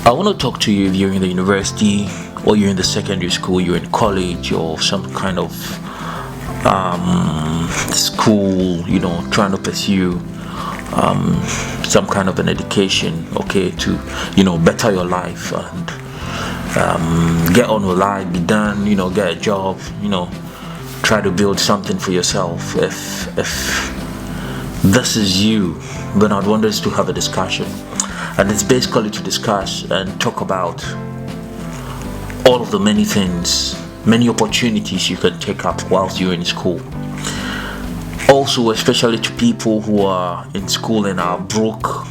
I want to talk to you if you're in the university or you're in the secondary school, you're in college or some kind of school, trying to pursue some kind of an education, okay, to better your life and get on with life, be done, get a job, try to build something for yourself. If this is you, then I'd want us to have a discussion, and it's basically to discuss and talk about all of the many things, many opportunities you can take up whilst you're in school. Also, especially to people who are in school and are broke,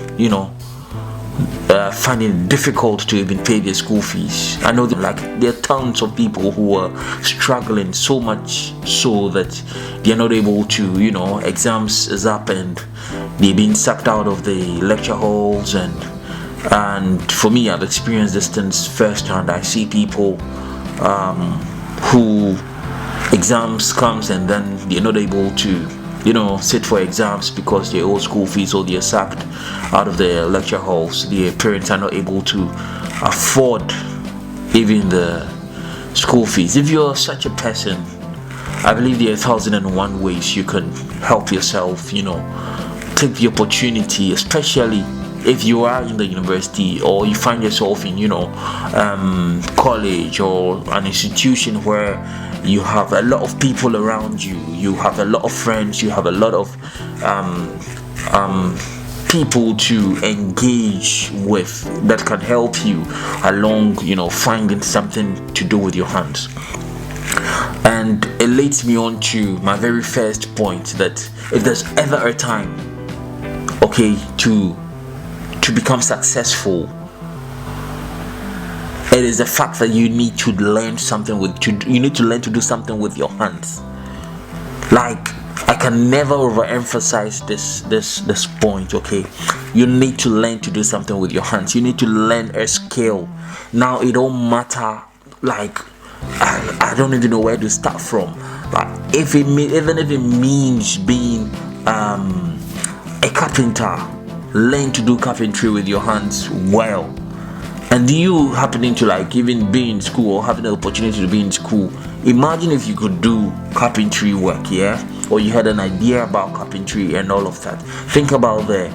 finding it difficult to even pay their school fees. I know that there are tons of people who are struggling so much so that they're not able to, exams is up and they're being sucked out of the lecture halls, and for me, I've experienced this things firsthand. I see people who exams comes and then they're not able to sit for exams because they owe school fees or they're sacked out of their lecture halls. Their parents are not able to afford even the school fees. If you're such a person, I believe there are 1,001 ways you can help yourself, take the opportunity, especially if you are in the university or you find yourself in college or an institution where you have a lot of people around you, you have a lot of friends, you have a lot of people to engage with that can help you along, finding something to do with your hands. And it leads me on to my very first point, that if there's ever a time, okay, to become successful, it is the fact that you need to learn something you need to learn to do something with your hands. Like, I can never overemphasize this point, okay? You need to learn to do something with your hands. You need to learn a skill. Now, it don't matter, I don't even know where to start from. Even if it means being a carpenter, learn to do carpentry with your hands well. And you happening to even be in school or having the opportunity to be in school, imagine if you could do carpentry work, or you had an idea about carpentry and all of that. Think about the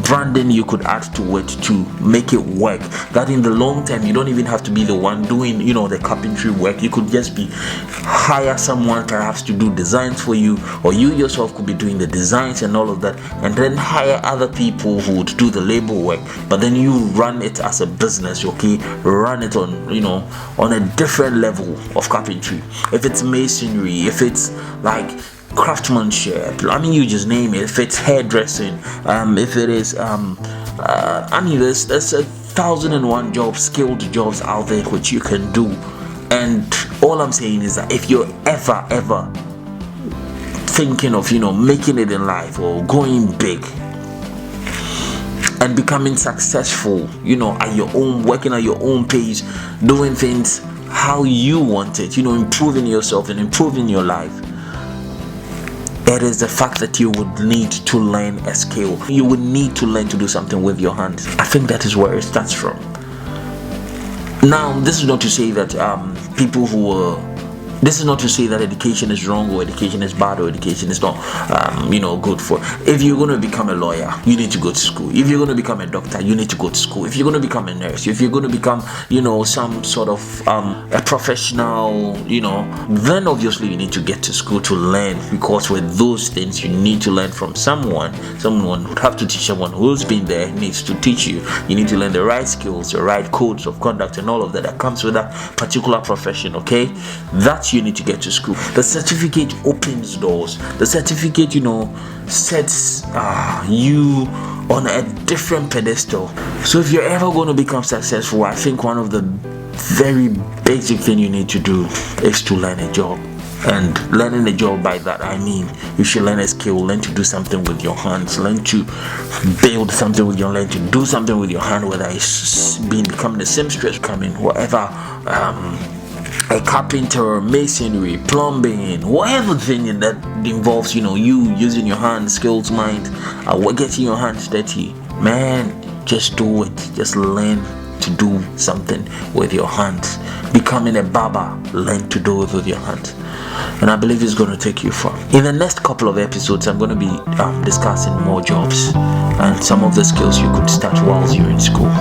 branding you could add to it to make it work, that in the long term you don't even have to be the one doing the carpentry work. You could just hire someone perhaps to do designs for you, or you yourself could be doing the designs and all of that, and then hire other people who would do the labor work, but then you run it as a business, okay? Run it on on a different level of carpentry. If it's masonry, if it's craftsmanship, you just name it. If it's hairdressing, if it is there's 1,001 jobs, skilled jobs out there which you can do. And all I'm saying is that if you're ever thinking of making it in life or going big and becoming successful, at your own, working at your own pace, doing things how you want it, improving yourself and improving your life, it is the fact that you would need to learn a skill. You would need to learn to do something with your hands. I think that is where it starts from. Now, this is not to say that this is not to say that education is wrong or education is bad or education is not good for. If you're going to become a lawyer, you need to go to school. If you're going to become a doctor, you need to go to school. If you're going to become a nurse, if you're going to become some sort of a professional, then obviously you need to get to school to learn, because with those things you need to learn from someone would have to teach someone who's been there, needs to teach you. You need to learn the right skills, the right codes of conduct and all of that comes with that particular profession, okay? That's you need to get to school. The certificate opens doors. The certificate, sets you on a different pedestal. So if you're ever going to become successful, I think one of the very basic thing you need to do is to learn a job. And learning a job, by that I mean you should learn a skill, learn to do something with your hands, learn to build something with your hand, to do something with your hand, whether it's becoming a seamstress, whatever, a carpenter, masonry, plumbing, whatever thing that involves you using your hands, skills, mind, getting your hands dirty, man, just do it. Just learn to do something with your hands. Becoming a barber, learn to do it with your hands. And I believe it's going to take you far. In the next couple of episodes, I'm going to be discussing more jobs and some of the skills you could start while you're in school.